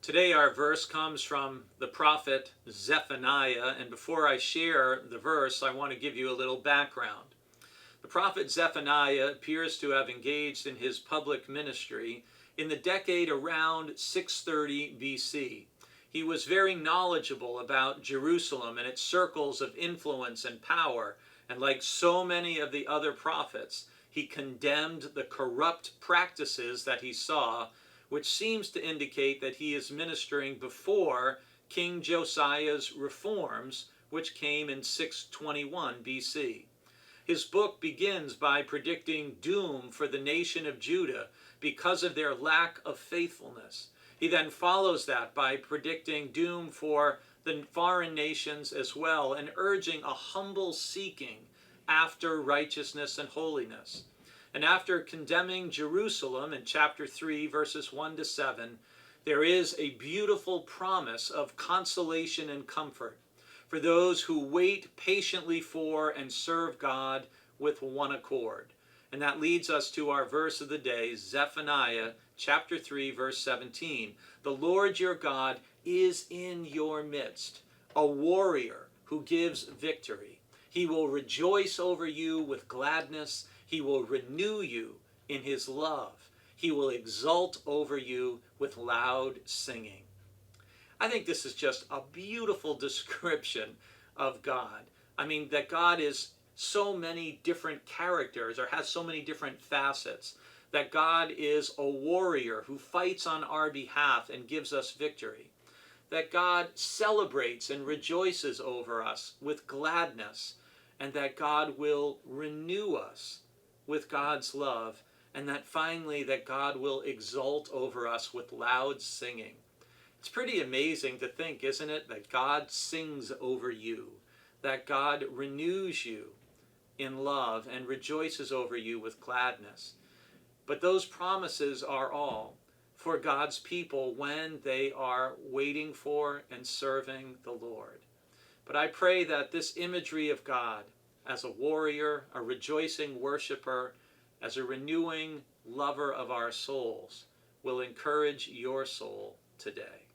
Today our verse comes from the prophet Zephaniah, and before I share the verse, I want to give you a little background. The prophet Zephaniah appears to have engaged in his public ministry in the decade around 630 BC. He was very knowledgeable about Jerusalem and its circles of influence and power, and like so many of the other prophets, he condemned the corrupt practices that he saw, which seems to indicate that he is ministering before King Josiah's reforms, which came in 621 BC. His book begins by predicting doom for the nation of Judah because of their lack of faithfulness. He then follows that by predicting doom for the foreign nations as well, and urging a humble seeking after righteousness and holiness. And after condemning Jerusalem in chapter 3, verses 1 to 7, there is a beautiful promise of consolation and comfort for those who wait patiently for and serve God with one accord. And that leads us to our verse of the day, Zephaniah chapter 3, verse 17. The Lord your God is in your midst, a warrior who gives victory. He will rejoice over you with gladness. He will renew you in his love. He will exult over you with loud singing. I think this is just a beautiful description of God. I mean, that God is so many different characters, or has so many different facets. That God is a warrior who fights on our behalf and gives us victory. That God celebrates and rejoices over us with gladness, and that God will renew us with God's love, and that finally that God will exult over us with loud singing. It's pretty amazing to think, isn't it, that God sings over you, that God renews you in love and rejoices over you with gladness. But those promises are all for God's people when they are waiting for and serving the Lord. But I pray that this imagery of God as a warrior, a rejoicing worshiper, as a renewing lover of our souls will encourage your soul today.